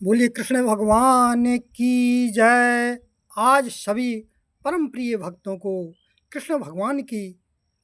बोलिए कृष्ण भगवान की जय। आज सभी परम प्रिय भक्तों को कृष्ण भगवान की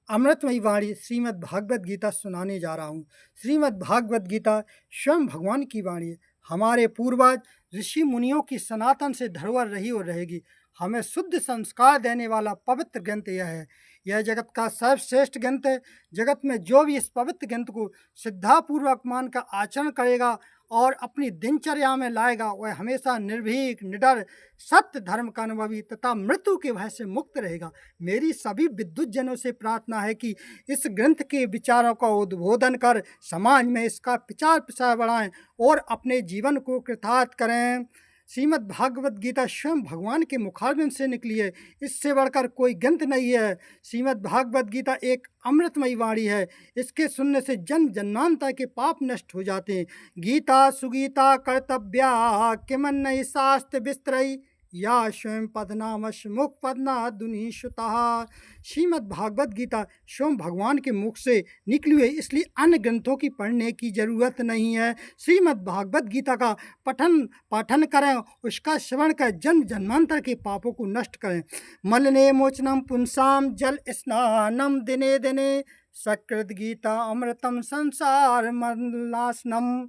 अमृतमयी वाणी श्रीमद् भागवत गीता सुनाने जा रहा हूँ। श्रीमद् भागवत गीता स्वयं भगवान की वाणी है। हमारे पूर्वज ऋषि मुनियों की सनातन से धरोहर रही और रहेगी। हमें शुद्ध संस्कार देने वाला पवित्र ग्रंथ यह है। यह जगत का सर्वश्रेष्ठ ग्रंथ है। जगत में जो भी इस पवित्र ग्रंथ को श्रद्धापूर्वक मान का आचरण करेगा और अपनी दिनचर्या में लाएगा, वह हमेशा निर्भीक, निडर, सत्य धर्म का अनुभवी तथा मृत्यु के भय से मुक्त रहेगा। मेरी सभी विद्युत जनों से प्रार्थना है कि इस ग्रंथ के विचारों का उद्बोधन कर समाज में इसका प्रचार प्रसार बढ़ाएं और अपने जीवन को कृतार्थ करें। श्रीमद् भागवत गीता स्वयं भगवान के मुखारबिंद से निकली है। इससे बढ़कर कोई ग्रंथ नहीं है। श्रीमद् भागवत गीता एक अमृतमयी वाणी है। इसके सुनने से जन्म जन्मांतर के पाप नष्ट हो जाते हैं। गीता सुगीता कर्तव्या किमन्नहि शास्त्र विस्तरई या स्वयं पदनामश मुख पदना दुनि श्रुतः। श्रीमद् भागवत गीता स्वयं भगवान के मुख से निकली हुई, इसलिए अन्य ग्रंथों की पढ़ने की जरूरत नहीं है। श्रीमद् भागवत गीता का पाठन करें, उसका श्रवण कर जन्म जन्मांतर के पापों को नष्ट करें। मलने मोचनम पुंसाम जल स्नानम दिने दिने सकृत गीता अमृतम संसार मलासनम।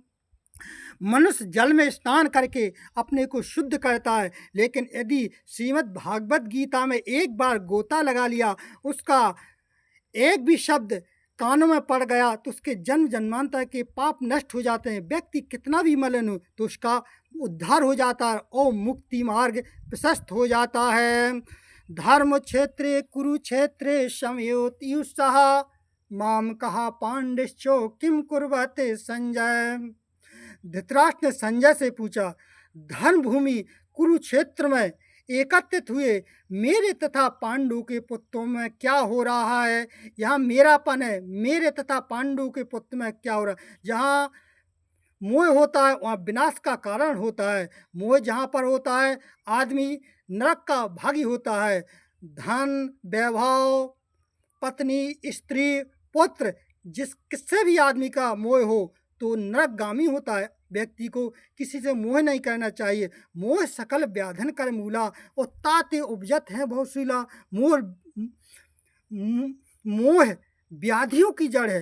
मनुष्य जल में स्नान करके अपने को शुद्ध करता है, लेकिन यदि श्रीमद् भागवत गीता में एक बार गोता लगा लिया, उसका एक भी शब्द कानों में पड़ गया तो उसके जन्म जन्मांतर के पाप नष्ट हो जाते हैं। व्यक्ति कितना भी मलिन हो तो उसका उद्धार हो जाता है और मुक्ति मार्ग प्रशस्त हो जाता है। धर्म क्षेत्रे कुरुक्षेत्रे समयोत्युत्साह माम कहा पांडिश्चो किम कुर्वते संजय। धृतराष्ट्र ने संजय से पूछा, धर्म भूमि कुरुक्षेत्र में एकत्रित हुए मेरे तथा पांडु के पुत्रों में क्या हो रहा है? यहाँ मेरापन है, मेरे तथा पांडु के पुत्र में क्या हो रहा है? जहाँ मोह होता है वहाँ विनाश का कारण होता है। मोह जहाँ पर होता है आदमी नरक का भागी होता है। धन, वैभव, पत्नी, स्त्री, पुत्र, किससे भी आदमी का मोह हो तो नरकगामी होता है। व्यक्ति को किसी से मोह नहीं करना चाहिए। मोह सकल व्याधन कर मूला और ताते उपजत है बहुशीला। मोह व्याधियों की जड़ है,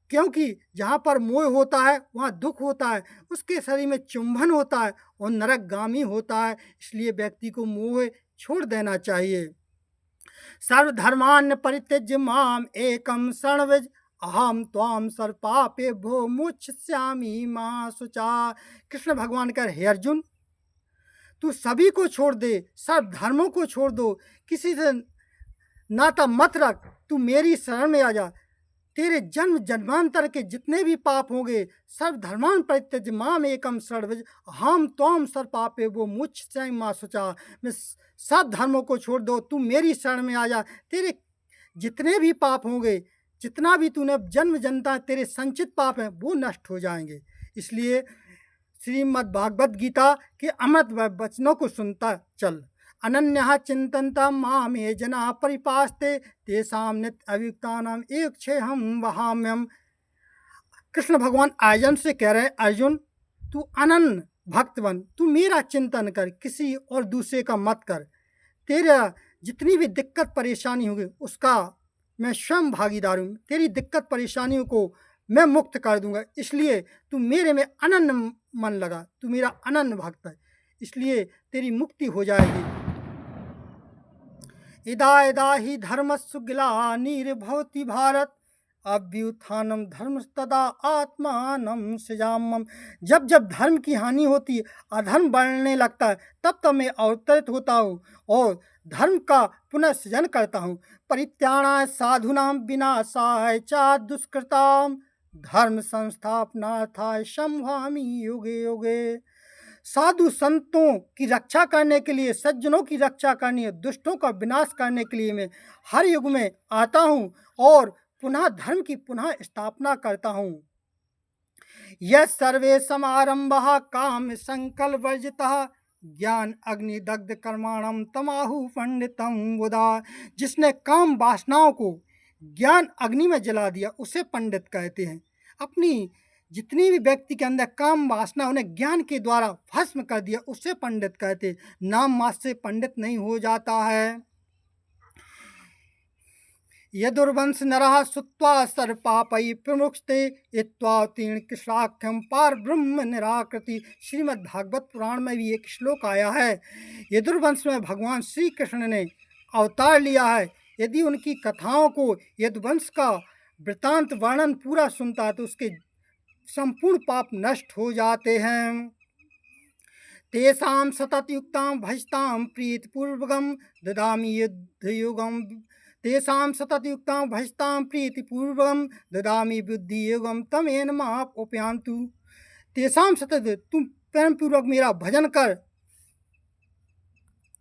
क्योंकि जहाँ पर मोह होता है वहाँ दुख होता है, उसके शरीर में चुंबन होता है और नरकगामी होता है। इसलिए व्यक्ति को मोह छोड़ देना चाहिए। सर्वधर्मान् परित्यज्य माम एकम शरणव्रज अहम त्वाम सर्वपापेभ्यो मोक्षयिष्यामि मा शुचा। कृष्ण भगवान कह रहे, हे अर्जुन, तू सभी को छोड़ दे, सब धर्मों को छोड़ दो, किसी से नाता मत रख, तू मेरी शरण में आ जा। तेरे जन्म जन्मांतर के जितने भी पाप होंगे सर्व धर्मान परित्यज्य माम एकम शरणव्रज अहम त्वाम सर्वपापेभ्यो मोक्षयिष्यामि मा शुचा। मैं सब धर्मों को छोड़ दो, तू मेरी शरण में आ जा। तेरे जितने भी पाप होंगे, जितना भी तूने जन्म जनता तेरे संचित पाप हैं वो नष्ट हो जाएंगे। इसलिए श्रीमद् भागवत गीता के अमृत वचनों को सुनता चल। अनन्या चिंतनता मामे जना परिपास्ते तेषां नित्य अभियुक्तानाम एक क्षेहम वहाम्यम। कृष्ण भगवान अर्जुन से कह रहे हैं, अर्जुन तू अनन्य भक्त बन, तू मेरा चिंतन कर, किसी और दूसरे का मत कर। तेरा जितनी भी दिक्कत परेशानी होगी उसका मैं स्वयं भागीदार हूँ। तेरी दिक्कत परेशानियों को मैं मुक्त कर दूंगा। इसलिए तू मेरे में अनन्य मन लगा, तू मेरा अनन्य भक्त है, इसलिए तेरी मुक्ति हो जाएगी। इदा इदा ही धर्मस्सु ग्लानिर्भवति भारत अभ्युत्थानम धर्म तदा आत्मानं सृजाम्यहम्। जब जब धर्म की हानि होती है, अधर्म बढ़ने लगता है, तब तब मैं अवतरित होता हूँ और धर्म का पुनः सृजन करता हूँ। परित्याणाय साधूनां विनाशाय च दुष्कृतां धर्म संस्थापनार्थाय संभवामि युगे युगे। साधु संतों की रक्षा करने के लिए, सज्जनों की रक्षा करनी है, दुष्टों का विनाश करने के लिए मैं हर युग में आता हूँ और पुनः धर्म की पुनः स्थापना करता हूँ। यह सर्वे समारंभः काम संकल्प वर्जितः ज्ञान अग्नि दग्ध कर्माणम तमाहु पंडितम बुधा। जिसने काम वासनाओं को ज्ञान अग्नि में जला दिया उसे पंडित कहते हैं। अपनी जितनी भी व्यक्ति के अंदर काम वासना उन्हें ज्ञान के द्वारा भस्म कर दिया, उससे पंडित कहते। नाम मात्र से पंडित नहीं हो जाता है। यदुर्वंश नरः श्रुत्वा सर्वपापैः प्रमुच्यते यत्त्वात्तीर्ण कृष्णाख्यम पार ब्रह्म निराकृति। श्रीमद् भागवत पुराण में भी एक श्लोक आया है। यदुर्वंश में भगवान श्री कृष्ण ने अवतार लिया है। यदि उनकी कथाओं को, यदुवंश का वृतांत वर्णन पूरा सुनता है तो उसके संपूर्ण पाप नष्ट हो जाते हैं। तेषां सततयुक्तां भजतां प्रीतिपूर्वकं ददामि युद्धयुगं। तेषां सततयुक्तां भजतां प्रीतिपूर्वकं ददामि बुद्धियुगं तमेन माप उपयांतु। तेषां सतत, तुम प्रेम पूर्वक मेरा भजन कर